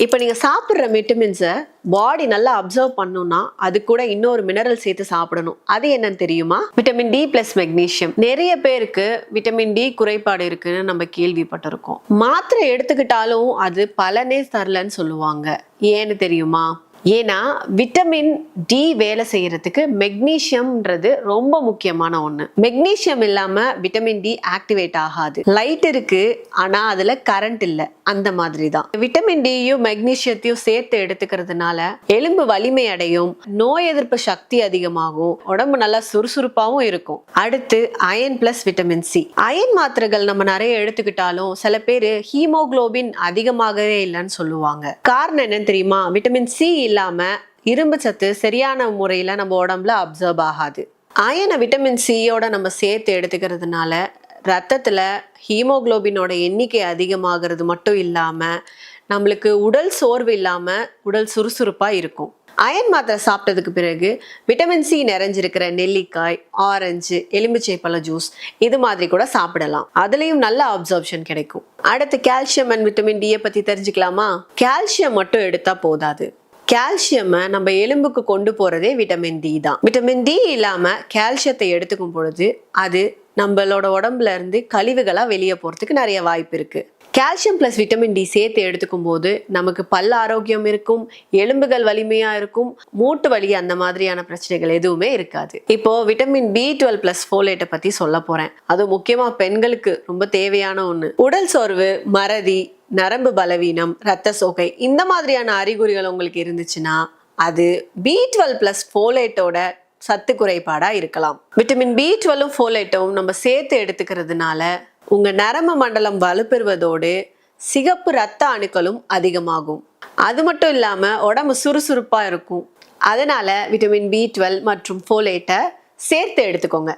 இப்போ நீங்க சாப்பிடுற விட்டமின்ஸை பாடி நல்லா அப்சர்வ் பண்ணணும்னா அது கூட இன்னொரு மினரல் சேர்த்து சாப்பிடணும். அது என்னன்னு தெரியுமா? Vitamin D plus magnesium. நிறைய பேருக்கு விட்டமின் டி குறைபாடு இருக்குன்னு நம்ம கேள்விப்பட்டிருக்கோம். மாத்திரை எடுத்துக்கிட்டாலும் அது பலனே தரலன்னு சொல்லுவாங்க. ஏன்னு தெரியுமா? ஏன்னா விட்டமின் டி வேலை செய்யறதுக்கு மெக்னீசியம்ன்றது ரொம்ப முக்கியமான ஒண்ணு. மெக்னீசியம் இல்லாம விட்டமின் டி ஆக்டிவேட் ஆகாது. லைட் இருக்கு ஆனா அதுல கரண்ட் இல்ல. அந்த மாதிரி தான் விட்டமின் டியும் மெக்னீசியத்தையும் சேர்த்து எடுத்துக்கிறதுனால எலும்பு வலிமை அடையும், நோய் எதிர்ப்பு சக்தி அதிகமாகும், உடம்பு நல்லா சுறுசுறுப்பாவும் இருக்கும். அடுத்து iron plus vitamin C. Iron மாத்திரைகள் நம்ம நிறைய எடுத்துக்கிட்டாலும் சில பேரு ஹீமோகுளோபின் அதிகமாகவே இல்லைன்னு சொல்லுவாங்க. காரணம் என்னன்னு தெரியுமா? விட்டமின் சி இல்லாம இரும்பு சத்து சரியான முறையில நம்ம உடம்புல அப்சர்வ் ஆகாது. அயனை விட்டமின் சியோட நம்ம சேர்த்து எடுத்துக்கிறதுனால ரத்தத்துல ஹீமோகுளோபினோட எண்ணிக்கை அதிகமாகிறது மட்டும் இல்லாம நம்மளுக்கு உடல் சோர்வு இல்லாம உடல் சுறுசுறுப்பா இருக்கும். அயன் மாத்திரை சாப்பிட்டதுக்கு பிறகு விட்டமின் சி நிறைஞ்சிருக்கிற நெல்லிக்காய், ஆரஞ்சு, எலுமிச்சை பழ ஜூஸ் இது மாதிரி கூட சாப்பிடலாம். அதுலயும் நல்ல அப்சர்ப்ஷன் கிடைக்கும். அடுத்து கால்சியம் அண்ட் விட்டமின் டி பத்தி தெரிஞ்சுக்கலாமா? கால்சியம் மட்டும் எடுத்தா போதாது. கால்சியம் நம்ம எலும்புக்கு கொண்டு போறதே விட்டமின் டி தான். விட்டமின் டி இல்லாம கால்சியத்தை எடுத்துக்கும் பொழுது அது நம்மளோட உடம்புல இருந்து கழிவுகளா வெளியே போறதுக்கு நிறைய வாய்ப்பு இருக்கு. கால்சியம் பிளஸ் விட்டமின் டி சேர்த்து எடுத்துக்கும் போது நமக்கு பல் ஆரோக்கியம் இருக்கும், எலும்புகள் வலிமையா இருக்கும், மூட்டு வலி அந்த மாதிரியான பிரச்சனைகள் எதுவுமே இருக்காது. இப்போ விட்டமின் B12 பிளஸ் ஃபோலேட்டை பத்தி சொல்ல போறேன். அது முக்கியமா பெண்களுக்கு ரொம்ப தேவையான ஒண்ணு. உடல் சோர்வு, மறதி, நரம்பு பலவீனம், ரத்த சோகை இந்த மாதிரியான அறிகுறிகள் உங்களுக்கு இருந்துச்சுன்னா அது B12 பிளஸ் ஃபோலேட்டோட சத்து குறைபாடா இருக்கலாம். விட்டமின் B12 ஃபோலேட்டும் நம்ம சேர்த்து எடுத்துக்கிறதுனால உங்க நரம்பு மண்டலம் வலுப்பெறுவதோடு சிகப்பு ரத்த அணுக்களும் அதிகமாகும். அது மட்டும் இல்லாம உடம்பு சுறுசுறுப்பா இருக்கும். அதனால விட்டமின் B12 மற்றும் ஃபோலேட்டை சேர்த்து எடுத்துக்கோங்க.